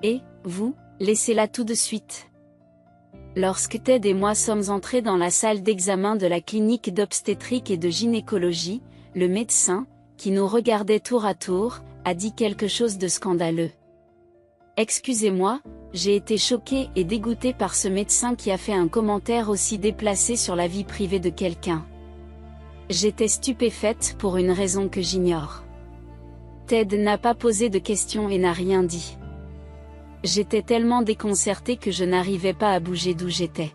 Et, vous, laissez-la tout de suite. Lorsque Ted et moi sommes entrés dans la salle d'examen de la clinique d'obstétrique et de gynécologie, le médecin, qui nous regardait tour à tour, a dit quelque chose de scandaleux. Excusez-moi, j'ai été choquée et dégoûtée par ce médecin qui a fait un commentaire aussi déplacé sur la vie privée de quelqu'un. J'étais stupéfaite pour une raison que j'ignore. Ted n'a pas posé de questions et n'a rien dit. J'étais tellement déconcertée que je n'arrivais pas à bouger d'où j'étais.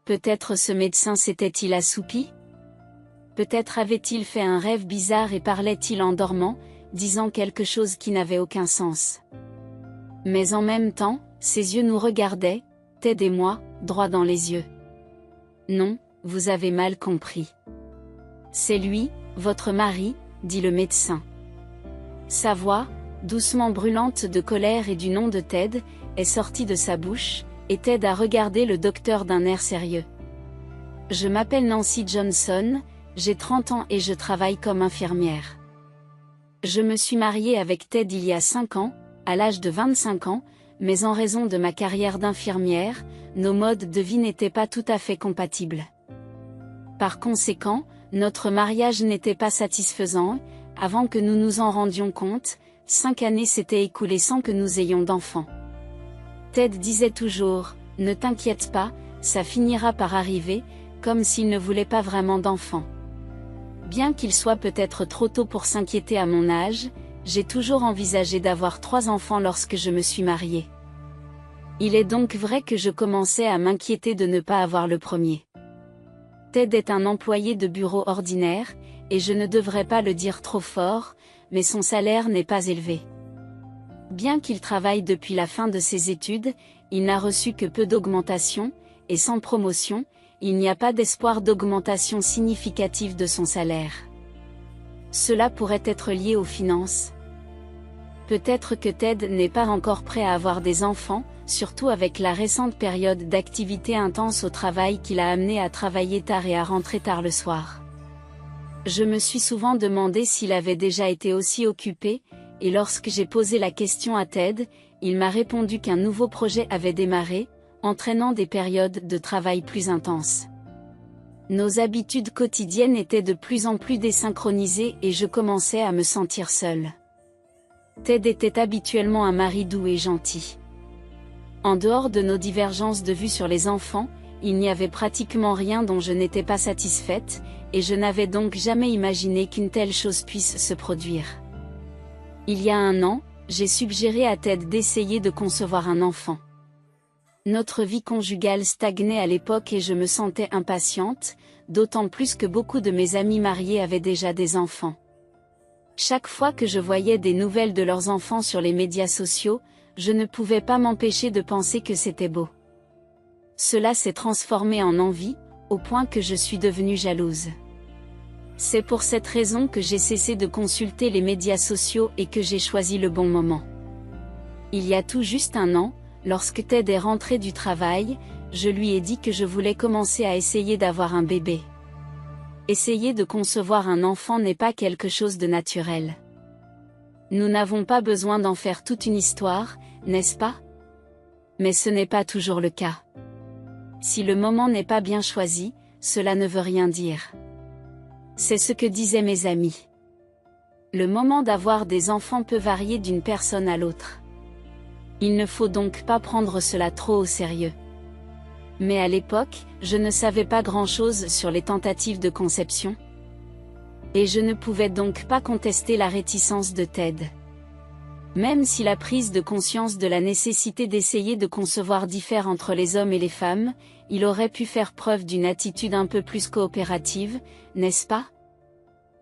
Peut-être ce médecin s'était-il assoupi? Peut-être avait-il fait un rêve bizarre et parlait-il en dormant, disant quelque chose qui n'avait aucun sens. Mais en même temps, ses yeux nous regardaient, Ted et moi, droit dans les yeux. Non, vous avez mal compris. C'est lui, votre mari, dit le médecin. Sa voix, doucement brûlante de colère et du nom de Ted, est sortie de sa bouche, et Ted a regardé le docteur d'un air sérieux. Je m'appelle Nancy Johnson, j'ai 30 ans et je travaille comme infirmière. Je me suis mariée avec Ted il y a 5 ans, à l'âge de 25 ans, mais en raison de ma carrière d'infirmière, nos modes de vie n'étaient pas tout à fait compatibles. Par conséquent, notre mariage n'était pas satisfaisant, avant que nous nous en rendions compte, 5 années s'étaient écoulées sans que nous ayons d'enfants. Ted disait toujours, « Ne t'inquiète pas, ça finira par arriver », comme s'il ne voulait pas vraiment d'enfants. Bien qu'il soit peut-être trop tôt pour s'inquiéter à mon âge, j'ai toujours envisagé d'avoir 3 enfants lorsque je me suis mariée. Il est donc vrai que je commençais à m'inquiéter de ne pas avoir le premier. Ted est un employé de bureau ordinaire, et je ne devrais pas le dire trop fort, mais son salaire n'est pas élevé. Bien qu'il travaille depuis la fin de ses études, il n'a reçu que peu d'augmentation, et sans promotion, il n'y a pas d'espoir d'augmentation significative de son salaire. Cela pourrait être lié aux finances. Peut-être que Ted n'est pas encore prêt à avoir des enfants, surtout avec la récente période d'activité intense au travail qui l'a amené à travailler tard et à rentrer tard le soir. Je me suis souvent demandé s'il avait déjà été aussi occupé, et lorsque j'ai posé la question à Ted, il m'a répondu qu'un nouveau projet avait démarré, entraînant des périodes de travail plus intenses. Nos habitudes quotidiennes étaient de plus en plus désynchronisées et je commençais à me sentir seule. Ted était habituellement un mari doux et gentil. En dehors de nos divergences de vue sur les enfants, il n'y avait pratiquement rien dont je n'étais pas satisfaite, et je n'avais donc jamais imaginé qu'une telle chose puisse se produire. Il y a 1 an, j'ai suggéré à Ted d'essayer de concevoir un enfant. Notre vie conjugale stagnait à l'époque et je me sentais impatiente, d'autant plus que beaucoup de mes amis mariés avaient déjà des enfants. Chaque fois que je voyais des nouvelles de leurs enfants sur les médias sociaux, je ne pouvais pas m'empêcher de penser que c'était beau. Cela s'est transformé en envie, au point que je suis devenue jalouse. C'est pour cette raison que j'ai cessé de consulter les médias sociaux et que j'ai choisi le bon moment. Il y a tout juste 1 an, lorsque Ted est rentré du travail, je lui ai dit que je voulais commencer à essayer d'avoir un bébé. Essayer de concevoir un enfant n'est pas quelque chose de naturel. Nous n'avons pas besoin d'en faire toute une histoire, n'est-ce pas? Mais ce n'est pas toujours le cas. Si le moment n'est pas bien choisi, cela ne veut rien dire. C'est ce que disaient mes amis. Le moment d'avoir des enfants peut varier d'une personne à l'autre. Il ne faut donc pas prendre cela trop au sérieux. Mais à l'époque, je ne savais pas grand-chose sur les tentatives de conception. Et je ne pouvais donc pas contester la réticence de Ted. Même si la prise de conscience de la nécessité d'essayer de concevoir diffère entre les hommes et les femmes, il aurait pu faire preuve d'une attitude un peu plus coopérative, n'est-ce pas?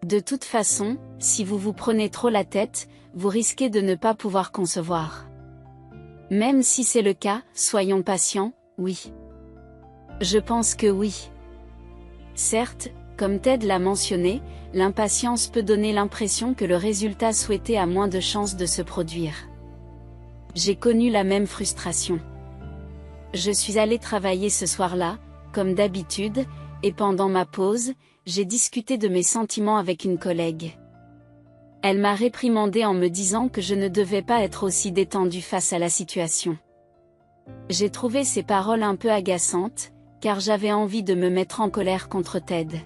De toute façon, si vous vous prenez trop la tête, vous risquez de ne pas pouvoir concevoir. Même si c'est le cas, soyons patients, oui. Je pense que oui. Certes, comme Ted l'a mentionné, l'impatience peut donner l'impression que le résultat souhaité a moins de chances de se produire. J'ai connu la même frustration. Je suis allée travailler ce soir-là, comme d'habitude, et pendant ma pause, j'ai discuté de mes sentiments avec une collègue. Elle m'a réprimandée en me disant que je ne devais pas être aussi détendue face à la situation. J'ai trouvé ces paroles un peu agaçantes, car j'avais envie de me mettre en colère contre Ted.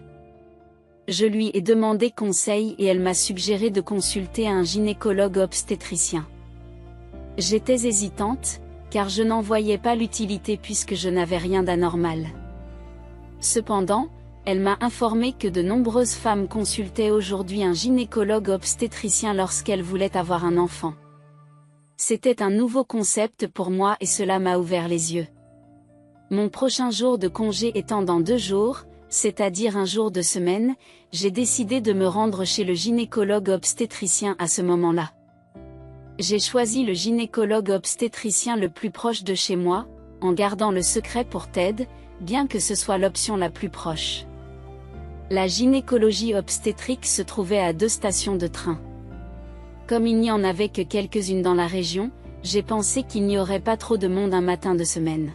Je lui ai demandé conseil et elle m'a suggéré de consulter un gynécologue obstétricien. J'étais hésitante, car je n'en voyais pas l'utilité puisque je n'avais rien d'anormal. Cependant, elle m'a informé que de nombreuses femmes consultaient aujourd'hui un gynécologue obstétricien lorsqu'elles voulaient avoir un enfant. C'était un nouveau concept pour moi et cela m'a ouvert les yeux. Mon prochain jour de congé étant dans 2 jours, c'est-à-dire un jour de semaine, j'ai décidé de me rendre chez le gynécologue obstétricien à ce moment-là. J'ai choisi le gynécologue obstétricien le plus proche de chez moi, en gardant le secret pour Ted, bien que ce soit l'option la plus proche. La gynécologie obstétrique se trouvait à 2 stations de train. Comme il n'y en avait que quelques-unes dans la région, j'ai pensé qu'il n'y aurait pas trop de monde un matin de semaine.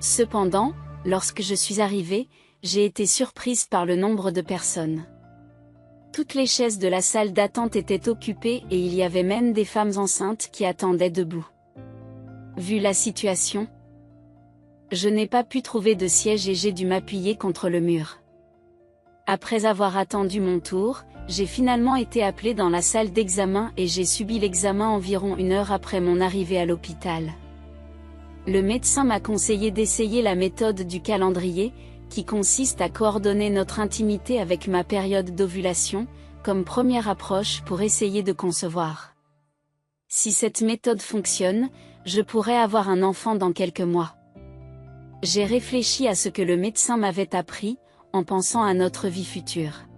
Cependant, lorsque je suis arrivée, j'ai été surprise par le nombre de personnes. Toutes les chaises de la salle d'attente étaient occupées et il y avait même des femmes enceintes qui attendaient debout. Vu la situation, je n'ai pas pu trouver de siège et j'ai dû m'appuyer contre le mur. Après avoir attendu mon tour, j'ai finalement été appelée dans la salle d'examen et j'ai subi l'examen environ 1 heure après mon arrivée à l'hôpital. Le médecin m'a conseillé d'essayer la méthode du calendrier, qui consiste à coordonner notre intimité avec ma période d'ovulation, comme première approche pour essayer de concevoir. Si cette méthode fonctionne, je pourrais avoir un enfant dans quelques mois. J'ai réfléchi à ce que le médecin m'avait appris, en pensant à notre vie future.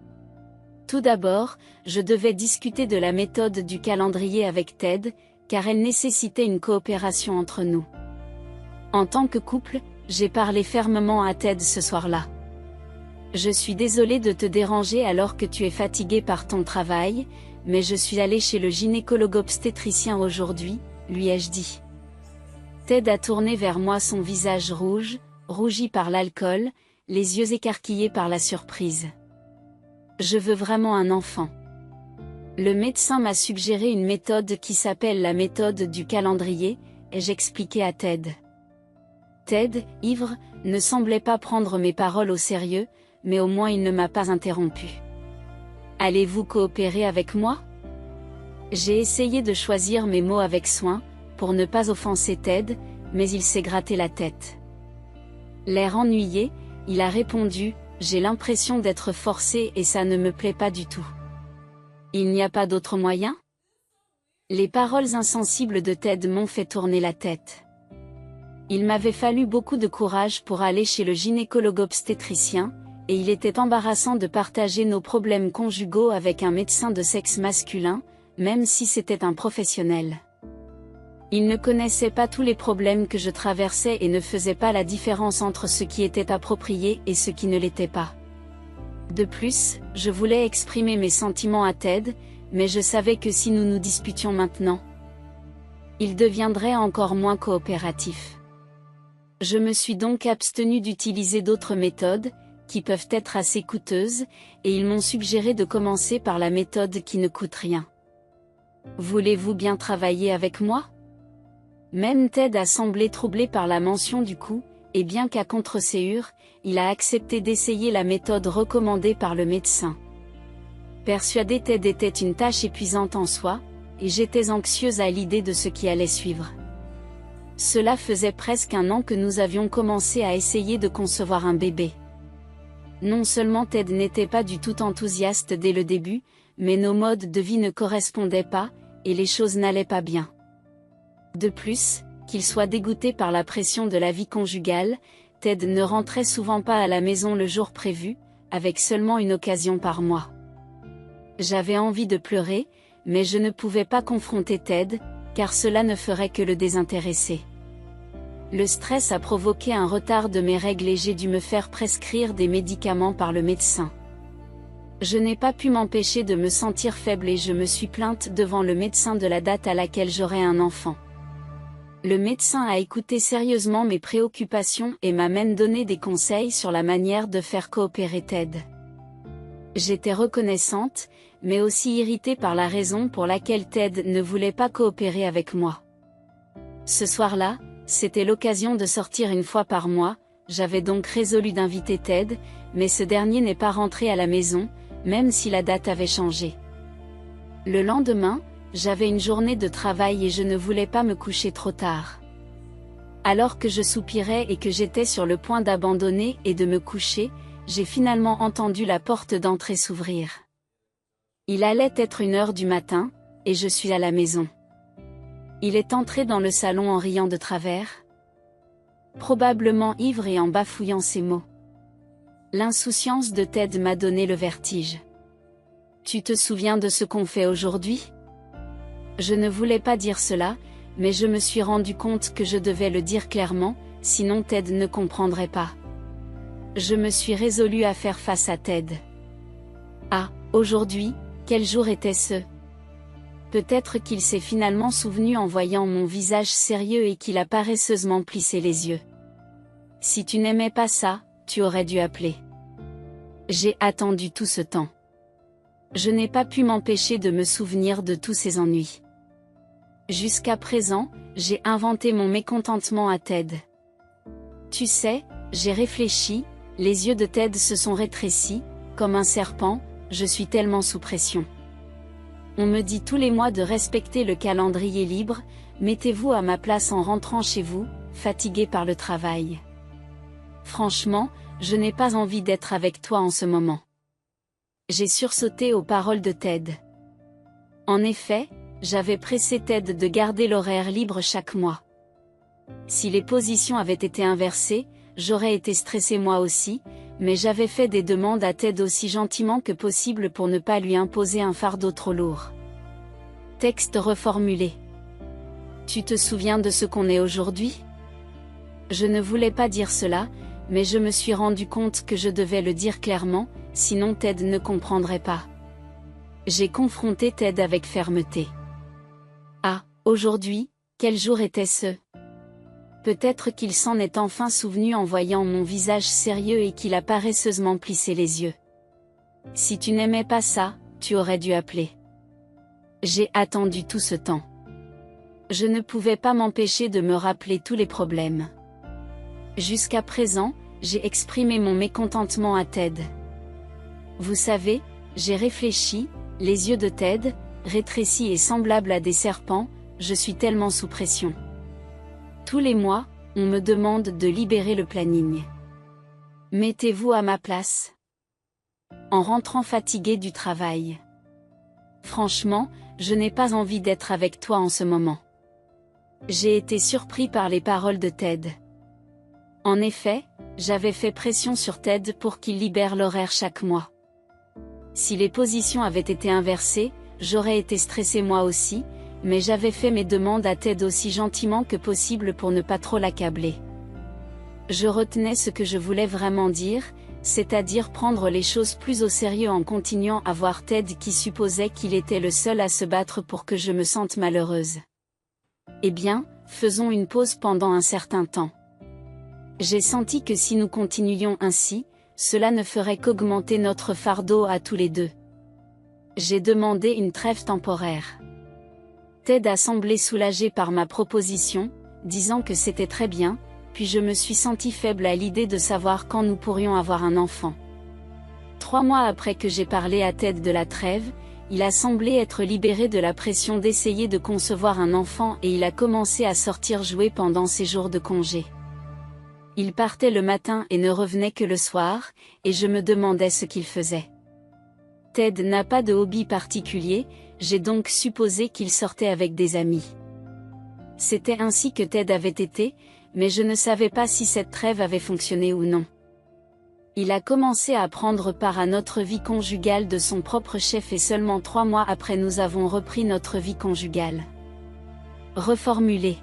Tout d'abord, je devais discuter de la méthode du calendrier avec Ted, car elle nécessitait une coopération entre nous. En tant que couple, j'ai parlé fermement à Ted ce soir-là. Je suis désolée de te déranger alors que tu es fatigué par ton travail, mais je suis allée chez le gynécologue obstétricien aujourd'hui, lui ai-je dit. Ted a tourné vers moi son visage rouge, rougi par l'alcool, les yeux écarquillés par la surprise. Je veux vraiment un enfant. Le médecin m'a suggéré une méthode qui s'appelle la méthode du calendrier, et j'expliquais à Ted. Ted, ivre, ne semblait pas prendre mes paroles au sérieux, mais au moins il ne m'a pas interrompu. Allez-vous coopérer avec moi? J'ai essayé de choisir mes mots avec soin, pour ne pas offenser Ted, mais il s'est gratté la tête. L'air ennuyé, il a répondu, j'ai l'impression d'être forcé et ça ne me plaît pas du tout. Il n'y a pas d'autre moyen? Les paroles insensibles de Ted m'ont fait tourner la tête. Il m'avait fallu beaucoup de courage pour aller chez le gynécologue obstétricien, et il était embarrassant de partager nos problèmes conjugaux avec un médecin de sexe masculin, même si c'était un professionnel. Il ne connaissait pas tous les problèmes que je traversais et ne faisait pas la différence entre ce qui était approprié et ce qui ne l'était pas. De plus, je voulais exprimer mes sentiments à Ted, mais je savais que si nous nous disputions maintenant, il deviendrait encore moins coopératif. Je me suis donc abstenue d'utiliser d'autres méthodes, qui peuvent être assez coûteuses, et ils m'ont suggéré de commencer par la méthode qui ne coûte rien. Voulez-vous bien travailler avec moi? Même Ted a semblé troublé par la mention du coût, et bien qu'à contre-séure, il a accepté d'essayer la méthode recommandée par le médecin. Persuader Ted était une tâche épuisante en soi, et j'étais anxieuse à l'idée de ce qui allait suivre. Cela faisait presque 1 an que nous avions commencé à essayer de concevoir un bébé. Non seulement Ted n'était pas du tout enthousiaste dès le début, mais nos modes de vie ne correspondaient pas, et les choses n'allaient pas bien. De plus, qu'il soit dégoûté par la pression de la vie conjugale, Ted ne rentrait souvent pas à la maison le jour prévu, avec seulement une occasion par mois. J'avais envie de pleurer, mais je ne pouvais pas confronter Ted, car cela ne ferait que le désintéresser. Le stress a provoqué un retard de mes règles et j'ai dû me faire prescrire des médicaments par le médecin. Je n'ai pas pu m'empêcher de me sentir faible et je me suis plainte devant le médecin de la date à laquelle j'aurai un enfant. Le médecin a écouté sérieusement mes préoccupations et m'a même donné des conseils sur la manière de faire coopérer Ted. J'étais reconnaissante, mais aussi irrité par la raison pour laquelle Ted ne voulait pas coopérer avec moi. Ce soir-là, c'était l'occasion de sortir une fois par mois, j'avais donc résolu d'inviter Ted, mais ce dernier n'est pas rentré à la maison, même si la date avait changé. Le lendemain, j'avais une journée de travail et je ne voulais pas me coucher trop tard. Alors que je soupirais et que j'étais sur le point d'abandonner et de me coucher, j'ai finalement entendu la porte d'entrée s'ouvrir. Il allait être 1h du matin, et je suis à la maison. Il est entré dans le salon en riant de travers, probablement ivre et en bafouillant ses mots. L'insouciance de Ted m'a donné le vertige. « Tu te souviens de ce qu'on fait aujourd'hui ? » Je ne voulais pas dire cela, mais je me suis rendu compte que je devais le dire clairement, sinon Ted ne comprendrait pas. Je me suis résolu à faire face à Ted. Ah, aujourd'hui, quel jour était-ce ? Peut-être qu'il s'est finalement souvenu en voyant mon visage sérieux et qu'il a paresseusement plissé les yeux. Si tu n'aimais pas ça, tu aurais dû appeler. J'ai attendu tout ce temps. Je n'ai pas pu m'empêcher de me souvenir de tous ces ennuis. Jusqu'à présent, j'ai inventé mon mécontentement à Ted. Tu sais, j'ai réfléchi, les yeux de Ted se sont rétrécis, comme un serpent, je suis tellement sous pression. On me dit tous les mois de respecter le calendrier libre, mettez-vous à ma place en rentrant chez vous, fatigué par le travail. Franchement, je n'ai pas envie d'être avec toi en ce moment. J'ai sursauté aux paroles de Ted. En effet, j'avais pressé Ted de garder l'horaire libre chaque mois. Si les positions avaient été inversées, j'aurais été stressé moi aussi, mais j'avais fait des demandes à Ted aussi gentiment que possible pour ne pas lui imposer un fardeau trop lourd. Texte reformulé. Tu te souviens de ce qu'on est aujourd'hui ? Je ne voulais pas dire cela, mais je me suis rendu compte que je devais le dire clairement, sinon Ted ne comprendrait pas. J'ai confronté Ted avec fermeté. Ah, aujourd'hui, quel jour était-ce ? Peut-être qu'il s'en est enfin souvenu en voyant mon visage sérieux et qu'il a paresseusement plissé les yeux. Si tu n'aimais pas ça, tu aurais dû appeler. J'ai attendu tout ce temps. Je ne pouvais pas m'empêcher de me rappeler tous les problèmes. Jusqu'à présent, j'ai exprimé mon mécontentement à Ted. Vous savez, j'ai réfléchi, les yeux de Ted, rétrécis et semblables à des serpents, je suis tellement sous pression. Tous les mois, on me demande de libérer le planning. Mettez-vous à ma place. En rentrant fatigué du travail. Franchement, je n'ai pas envie d'être avec toi en ce moment. J'ai été surpris par les paroles de Ted. En effet, j'avais fait pression sur Ted pour qu'il libère l'horaire chaque mois. Si les positions avaient été inversées, j'aurais été stressé moi aussi, mais j'avais fait mes demandes à Ted aussi gentiment que possible pour ne pas trop l'accabler. Je retenais ce que je voulais vraiment dire, c'est-à-dire prendre les choses plus au sérieux en continuant à voir Ted qui supposait qu'il était le seul à se battre pour que je me sente malheureuse. Eh bien, faisons une pause pendant un certain temps. J'ai senti que si nous continuions ainsi, cela ne ferait qu'augmenter notre fardeau à tous les deux. J'ai demandé une trêve temporaire. Ted a semblé soulagé par ma proposition, disant que c'était très bien, puis je me suis sentie faible à l'idée de savoir quand nous pourrions avoir un enfant. 3 mois après que j'ai parlé à Ted de la trêve, il a semblé être libéré de la pression d'essayer de concevoir un enfant et il a commencé à sortir jouer pendant ses jours de congé. Il partait le matin et ne revenait que le soir, et je me demandais ce qu'il faisait. Ted n'a pas de hobby particulier, j'ai donc supposé qu'il sortait avec des amis. C'était ainsi que Ted avait été, mais je ne savais pas si cette trêve avait fonctionné ou non. Il a commencé à prendre part à notre vie conjugale de son propre chef et seulement 3 mois après nous avons repris notre vie conjugale. Reformulé.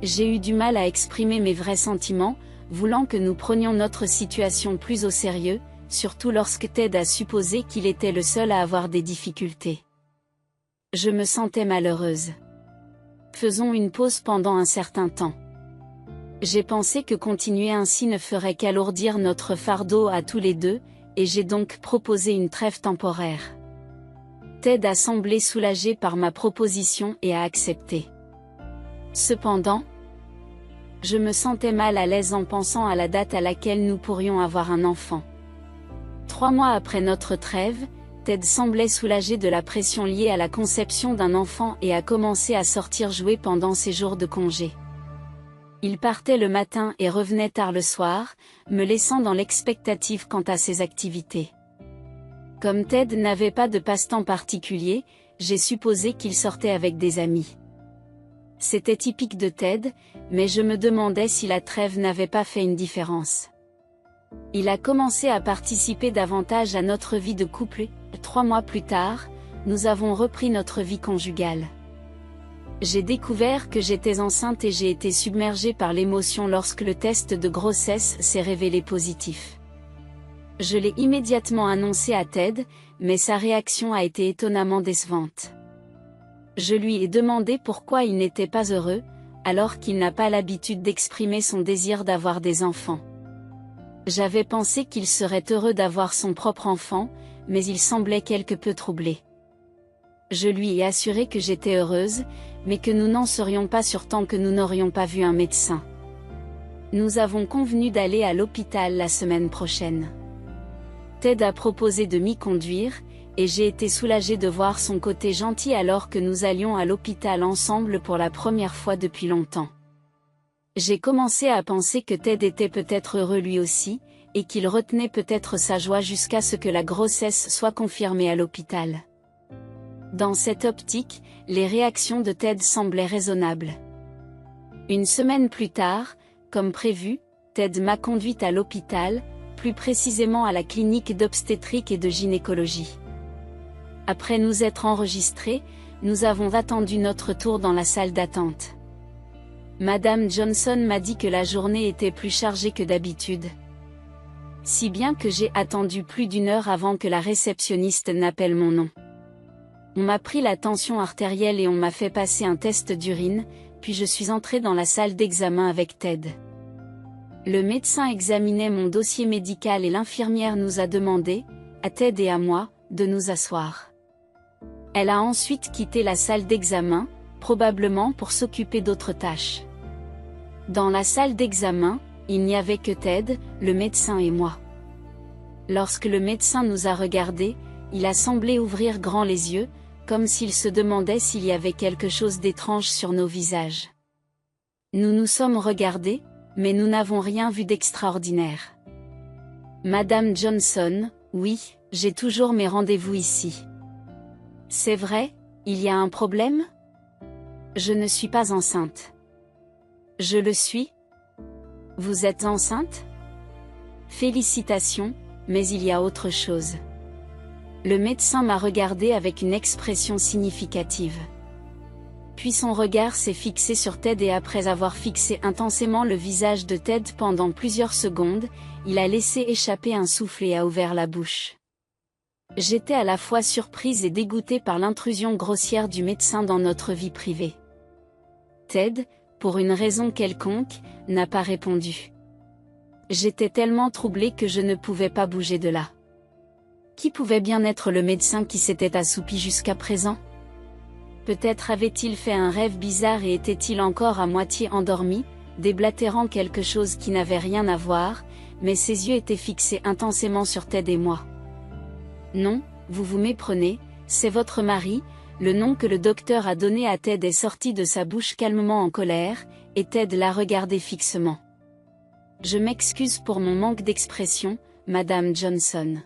J'ai eu du mal à exprimer mes vrais sentiments, voulant que nous prenions notre situation plus au sérieux, surtout lorsque Ted a supposé qu'il était le seul à avoir des difficultés. Je me sentais malheureuse. Faisons une pause pendant un certain temps. J'ai pensé que continuer ainsi ne ferait qu'alourdir notre fardeau à tous les deux, et j'ai donc proposé une trêve temporaire. Ted a semblé soulagé par ma proposition et a accepté. Cependant, je me sentais mal à l'aise en pensant à la date à laquelle nous pourrions avoir un enfant. 3 mois après notre trêve, Ted semblait soulagé de la pression liée à la conception d'un enfant et a commencé à sortir jouer pendant ses jours de congé. Il partait le matin et revenait tard le soir, me laissant dans l'expectative quant à ses activités. Comme Ted n'avait pas de passe-temps particulier, j'ai supposé qu'il sortait avec des amis. C'était typique de Ted, mais je me demandais si la trêve n'avait pas fait une différence. Il a commencé à participer davantage à notre vie de couple et, 3 mois plus tard, nous avons repris notre vie conjugale. J'ai découvert que j'étais enceinte et j'ai été submergée par l'émotion lorsque le test de grossesse s'est révélé positif. Je l'ai immédiatement annoncé à Ted, mais sa réaction a été étonnamment décevante. Je lui ai demandé pourquoi il n'était pas heureux, alors qu'il n'a pas l'habitude d'exprimer son désir d'avoir des enfants. J'avais pensé qu'il serait heureux d'avoir son propre enfant, mais il semblait quelque peu troublé. Je lui ai assuré que j'étais heureuse, mais que nous n'en serions pas sûrs tant que nous n'aurions pas vu un médecin. Nous avons convenu d'aller à l'hôpital la semaine prochaine. Ted a proposé de m'y conduire, et j'ai été soulagée de voir son côté gentil alors que nous allions à l'hôpital ensemble pour la première fois depuis longtemps. J'ai commencé à penser que Ted était peut-être heureux lui aussi, et qu'il retenait peut-être sa joie jusqu'à ce que la grossesse soit confirmée à l'hôpital. Dans cette optique, les réactions de Ted semblaient raisonnables. Une semaine plus tard, comme prévu, Ted m'a conduite à l'hôpital, plus précisément à la clinique d'obstétrique et de gynécologie. Après nous être enregistrés, nous avons attendu notre tour dans la salle d'attente. Madame Johnson m'a dit que la journée était plus chargée que d'habitude. Si bien que j'ai attendu plus d'1 heure avant que la réceptionniste n'appelle mon nom. On m'a pris la tension artérielle et on m'a fait passer un test d'urine, puis je suis entrée dans la salle d'examen avec Ted. Le médecin examinait mon dossier médical et l'infirmière nous a demandé, à Ted et à moi, de nous asseoir. Elle a ensuite quitté la salle d'examen, probablement pour s'occuper d'autres tâches. Dans la salle d'examen, il n'y avait que Ted, le médecin et moi. Lorsque le médecin nous a regardés, il a semblé ouvrir grand les yeux, comme s'il se demandait s'il y avait quelque chose d'étrange sur nos visages. Nous nous sommes regardés, mais nous n'avons rien vu d'extraordinaire. Madame Johnson, oui, j'ai toujours mes rendez-vous ici. C'est vrai, il y a un problème? Je ne suis pas enceinte. Je le suis? Vous êtes enceinte? Félicitations, mais il y a autre chose. Le médecin m'a regardé avec une expression significative. Puis son regard s'est fixé sur Ted et après avoir fixé intensément le visage de Ted pendant plusieurs secondes, il a laissé échapper un souffle et a ouvert la bouche. J'étais à la fois surprise et dégoûtée par l'intrusion grossière du médecin dans notre vie privée. Ted, pour une raison quelconque, n'a pas répondu. J'étais tellement troublée que je ne pouvais pas bouger de là. Qui pouvait bien être le médecin qui s'était assoupi jusqu'à présent? Peut-être avait-il fait un rêve bizarre et était-il encore à moitié endormi, déblatérant quelque chose qui n'avait rien à voir, mais ses yeux étaient fixés intensément sur Ted et moi. Non, vous vous méprenez, c'est votre mari. Le nom que le docteur a donné à Ted est sorti de sa bouche calmement en colère, et Ted l'a regardé fixement. Je m'excuse pour mon manque d'expression, Madame Johnson.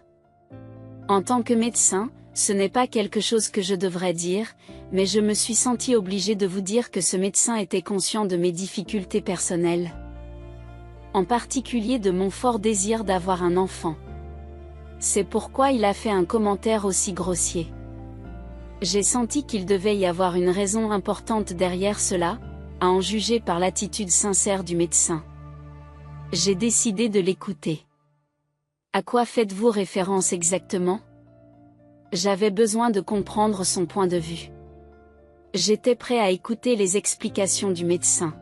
En tant que médecin, ce n'est pas quelque chose que je devrais dire, mais je me suis sentie obligée de vous dire que ce médecin était conscient de mes difficultés personnelles. En particulier de mon fort désir d'avoir un enfant. C'est pourquoi il a fait un commentaire aussi grossier. J'ai senti qu'il devait y avoir une raison importante derrière cela, à en juger par l'attitude sincère du médecin. J'ai décidé de l'écouter. À quoi faites-vous référence exactement? J'avais besoin de comprendre son point de vue. J'étais prêt à écouter les explications du médecin.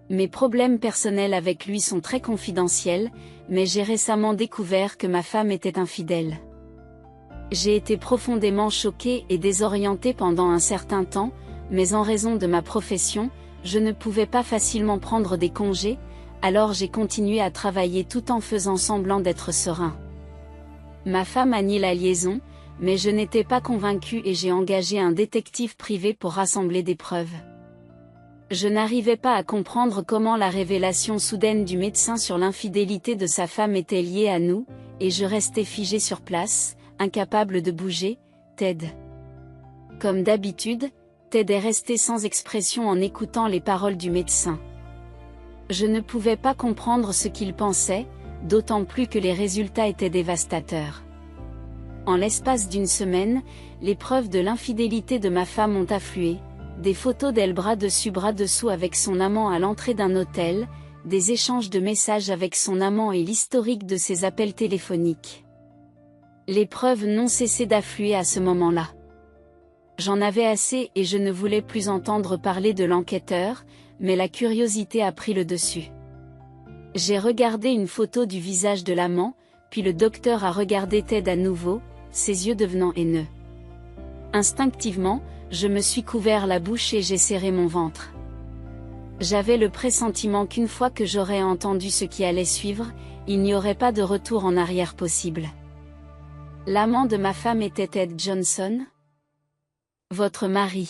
Mes problèmes personnels avec lui sont très confidentiels, mais j'ai récemment découvert que ma femme était infidèle. J'ai été profondément choquée et désorientée pendant un certain temps, mais en raison de ma profession, je ne pouvais pas facilement prendre des congés, alors j'ai continué à travailler tout en faisant semblant d'être serein. Ma femme a nié la liaison, mais je n'étais pas convaincue et j'ai engagé un détective privé pour rassembler des preuves. Je n'arrivais pas à comprendre comment la révélation soudaine du médecin sur l'infidélité de sa femme était liée à nous, et je restais figée sur place, incapable de bouger. Ted. Comme d'habitude, Ted est resté sans expression en écoutant les paroles du médecin. Je ne pouvais pas comprendre ce qu'il pensait, d'autant plus que les résultats étaient dévastateurs. En l'espace d'une semaine, les preuves de l'infidélité de ma femme ont afflué, des photos d'elle bras dessus bras dessous avec son amant à l'entrée d'un hôtel, des échanges de messages avec son amant et l'historique de ses appels téléphoniques. Les preuves n'ont cessé d'affluer à ce moment-là. J'en avais assez et je ne voulais plus entendre parler de l'enquêteur, mais la curiosité a pris le dessus. J'ai regardé une photo du visage de l'amant, puis le docteur a regardé Ted à nouveau, ses yeux devenant haineux. Instinctivement, je me suis couvert la bouche et j'ai serré mon ventre. J'avais le pressentiment qu'une fois que j'aurais entendu ce qui allait suivre, il n'y aurait pas de retour en arrière possible. L'amant de ma femme était Ted Johnson ? Votre mari.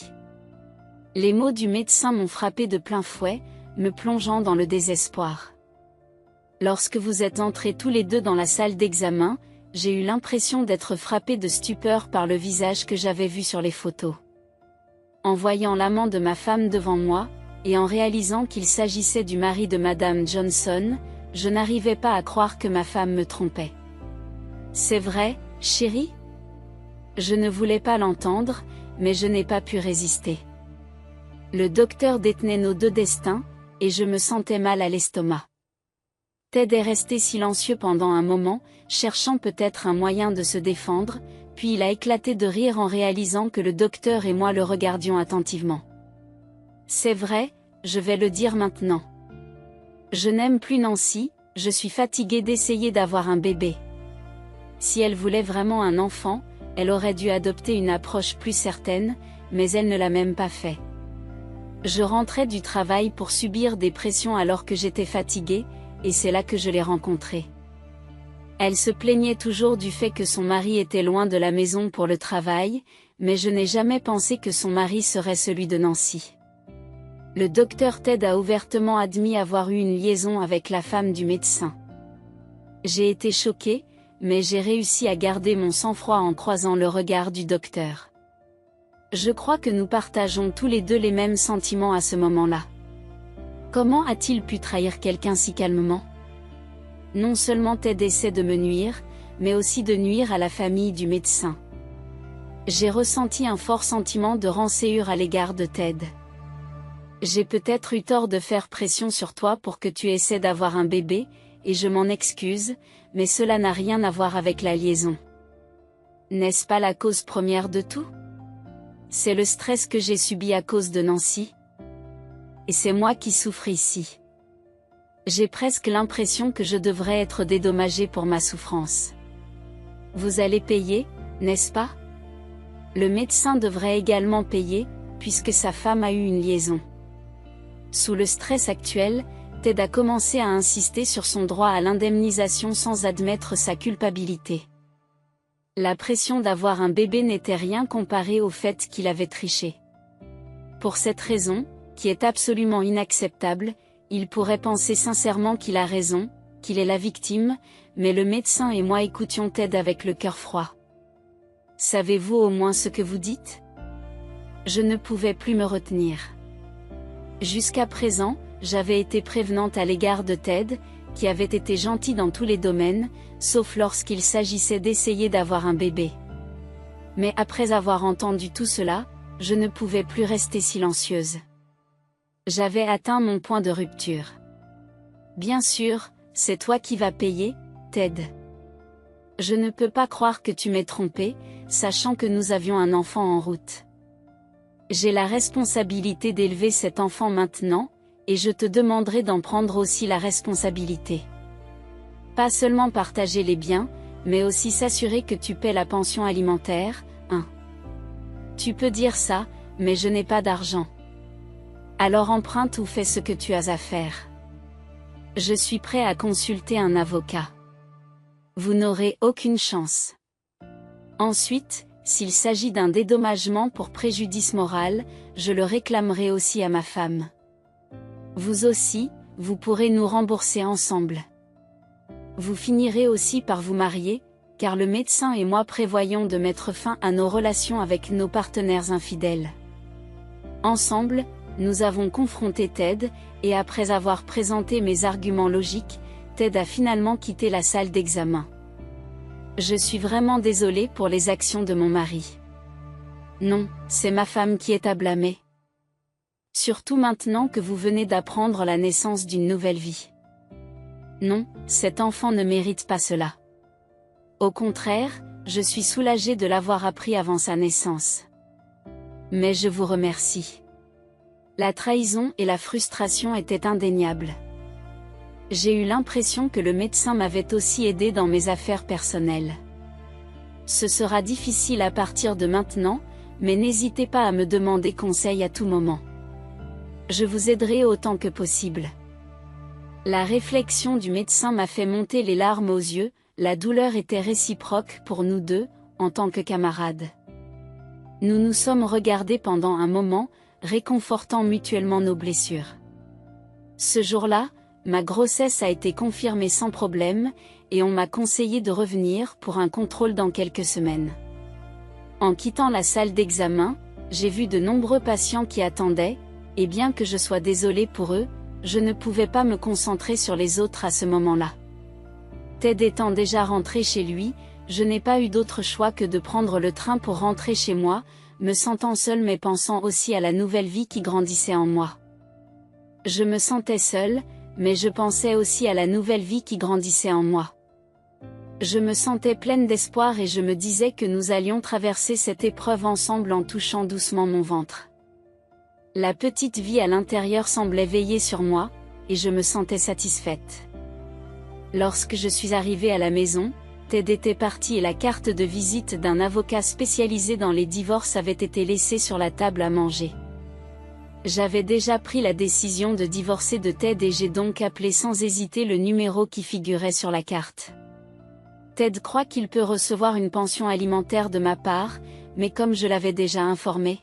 Les mots du médecin m'ont frappé de plein fouet, me plongeant dans le désespoir. Lorsque vous êtes entrés tous les deux dans la salle d'examen, j'ai eu l'impression d'être frappé de stupeur par le visage que j'avais vu sur les photos. En voyant l'amant de ma femme devant moi, et en réalisant qu'il s'agissait du mari de Madame Johnson, je n'arrivais pas à croire que ma femme me trompait. C'est vrai, chérie ? Je ne voulais pas l'entendre, mais je n'ai pas pu résister. Le docteur détenait nos deux destins, et je me sentais mal à l'estomac. Ted est resté silencieux pendant un moment, cherchant peut-être un moyen de se défendre, puis il a éclaté de rire en réalisant que le docteur et moi le regardions attentivement. C'est vrai, je vais le dire maintenant. Je n'aime plus Nancy, je suis fatiguée d'essayer d'avoir un bébé. Si elle voulait vraiment un enfant, elle aurait dû adopter une approche plus certaine, mais elle ne l'a même pas fait. Je rentrais du travail pour subir des pressions alors que j'étais fatiguée, et c'est là que je l'ai rencontrée. Elle se plaignait toujours du fait que son mari était loin de la maison pour le travail, mais je n'ai jamais pensé que son mari serait celui de Nancy. Le docteur Ted a ouvertement admis avoir eu une liaison avec la femme du médecin. J'ai été choquée, mais j'ai réussi à garder mon sang-froid en croisant le regard du docteur. Je crois que nous partageons tous les deux les mêmes sentiments à ce moment-là. Comment a-t-il pu trahir quelqu'un si calmement ? Non seulement Ted essaie de me nuire, mais aussi de nuire à la famille du médecin. J'ai ressenti un fort sentiment de rancœur à l'égard de Ted. J'ai peut-être eu tort de faire pression sur toi pour que tu essaies d'avoir un bébé, et je m'en excuse, mais cela n'a rien à voir avec la liaison. N'est-ce pas la cause première de tout ? C'est le stress que j'ai subi à cause de Nancy. Et c'est moi qui souffre ici. J'ai presque l'impression que je devrais être dédommagée pour ma souffrance. Vous allez payer, n'est-ce pas ? Le médecin devrait également payer, puisque sa femme a eu une liaison. Sous le stress actuel, Ted a commencé à insister sur son droit à l'indemnisation sans admettre sa culpabilité. La pression d'avoir un bébé n'était rien comparée au fait qu'il avait triché. Pour cette raison, qui est absolument inacceptable, il pourrait penser sincèrement qu'il a raison, qu'il est la victime, mais le médecin et moi écoutions Ted avec le cœur froid. Savez-vous au moins ce que vous dites ? Je ne pouvais plus me retenir. Jusqu'à présent, j'avais été prévenante à l'égard de Ted, qui avait été gentil dans tous les domaines, sauf lorsqu'il s'agissait d'essayer d'avoir un bébé. Mais après avoir entendu tout cela, je ne pouvais plus rester silencieuse. J'avais atteint mon point de rupture. Bien sûr, c'est toi qui vas payer, Ted. Je ne peux pas croire que tu m'aies trompé, sachant que nous avions un enfant en route. J'ai la responsabilité d'élever cet enfant maintenant, et je te demanderai d'en prendre aussi la responsabilité. Pas seulement partager les biens, mais aussi s'assurer que tu paies la pension alimentaire, hein. Tu peux dire ça, mais je n'ai pas d'argent. Alors emprunte ou fais ce que tu as à faire. Je suis prêt à consulter un avocat. Vous n'aurez aucune chance. Ensuite, s'il s'agit d'un dédommagement pour préjudice moral, je le réclamerai aussi à ma femme. Vous aussi, vous pourrez nous rembourser ensemble. Vous finirez aussi par vous marier, car le médecin et moi prévoyons de mettre fin à nos relations avec nos partenaires infidèles. Ensemble, nous avons confronté Ted, et après avoir présenté mes arguments logiques, Ted a finalement quitté la salle d'examen. Je suis vraiment désolée pour les actions de mon mari. Non, c'est ma femme qui est à blâmer. Surtout maintenant que vous venez d'apprendre la naissance d'une nouvelle vie. Non, cet enfant ne mérite pas cela. Au contraire, je suis soulagée de l'avoir appris avant sa naissance. Mais je vous remercie. La trahison et la frustration étaient indéniables. J'ai eu l'impression que le médecin m'avait aussi aidé dans mes affaires personnelles. Ce sera difficile à partir de maintenant, mais n'hésitez pas à me demander conseil à tout moment. Je vous aiderai autant que possible. La réflexion du médecin m'a fait monter les larmes aux yeux, la douleur était réciproque pour nous deux, en tant que camarades. Nous nous sommes regardés pendant un moment, réconfortant mutuellement nos blessures. Ce jour-là, ma grossesse a été confirmée sans problème, et on m'a conseillé de revenir pour un contrôle dans quelques semaines. En quittant la salle d'examen, j'ai vu de nombreux patients qui attendaient, et bien que je sois désolée pour eux, je ne pouvais pas me concentrer sur les autres à ce moment-là. Ted étant déjà rentré chez lui, je n'ai pas eu d'autre choix que de prendre le train pour rentrer chez moi, me sentant seule mais pensant aussi à la nouvelle vie qui grandissait en moi. Je me sentais seule, mais je pensais aussi à la nouvelle vie qui grandissait en moi. Je me sentais pleine d'espoir et je me disais que nous allions traverser cette épreuve ensemble en touchant doucement mon ventre. La petite vie à l'intérieur semblait veiller sur moi, et je me sentais satisfaite. Lorsque je suis arrivée à la maison, Ted était parti et la carte de visite d'un avocat spécialisé dans les divorces avait été laissée sur la table à manger. J'avais déjà pris la décision de divorcer de Ted et j'ai donc appelé sans hésiter le numéro qui figurait sur la carte. Ted croit qu'il peut recevoir une pension alimentaire de ma part, mais comme je l'avais déjà informé,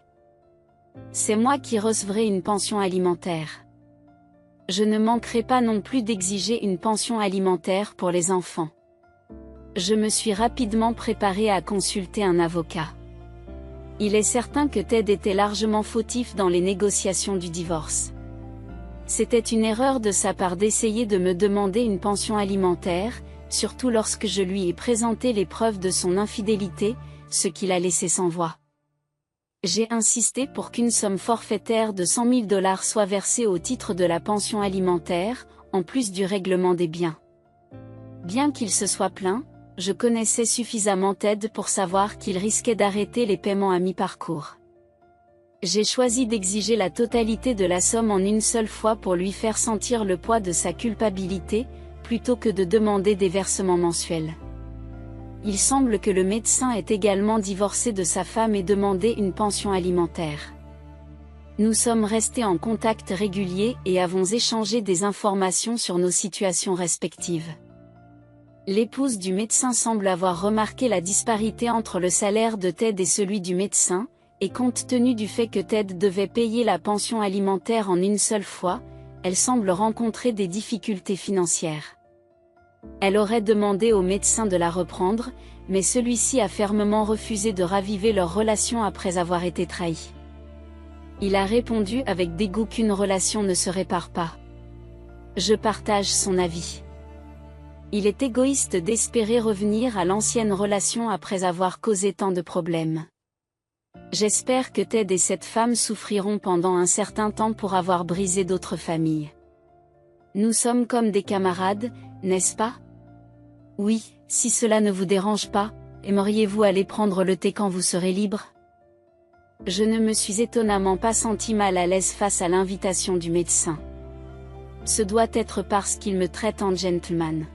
c'est moi qui recevrai une pension alimentaire. Je ne manquerai pas non plus d'exiger une pension alimentaire pour les enfants. Je me suis rapidement préparée à consulter un avocat. Il est certain que Ted était largement fautif dans les négociations du divorce. C'était une erreur de sa part d'essayer de me demander une pension alimentaire, surtout lorsque je lui ai présenté les preuves de son infidélité, ce qui l'a laissé sans voix. J'ai insisté pour qu'une somme forfaitaire de $100 000 soit versée au titre de la pension alimentaire, en plus du règlement des biens. Bien qu'il se soit plaint, je connaissais suffisamment Ted pour savoir qu'il risquait d'arrêter les paiements à mi-parcours. J'ai choisi d'exiger la totalité de la somme en une seule fois pour lui faire sentir le poids de sa culpabilité, plutôt que de demander des versements mensuels. Il semble que le médecin ait également divorcé de sa femme et demandé une pension alimentaire. Nous sommes restés en contact régulier et avons échangé des informations sur nos situations respectives. L'épouse du médecin semble avoir remarqué la disparité entre le salaire de Ted et celui du médecin, et compte tenu du fait que Ted devait payer la pension alimentaire en une seule fois, elle semble rencontrer des difficultés financières. Elle aurait demandé au médecin de la reprendre, mais celui-ci a fermement refusé de raviver leur relation après avoir été trahi. Il a répondu avec dégoût qu'une relation ne se répare pas. Je partage son avis. Il est égoïste d'espérer revenir à l'ancienne relation après avoir causé tant de problèmes. J'espère que Ted et cette femme souffriront pendant un certain temps pour avoir brisé d'autres familles. Nous sommes comme des camarades, n'est-ce pas? Oui, si cela ne vous dérange pas, aimeriez-vous aller prendre le thé quand vous serez libre? Je ne me suis étonnamment pas senti mal à l'aise face à l'invitation du médecin. Ce doit être parce qu'il me traite en gentleman.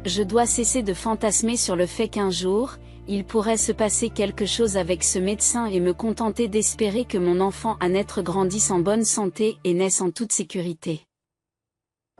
Je dois cesser de fantasmer sur le fait qu'un jour, il pourrait se passer quelque chose avec ce médecin et me contenter d'espérer que mon enfant à naître grandisse en bonne santé et naisse en toute sécurité.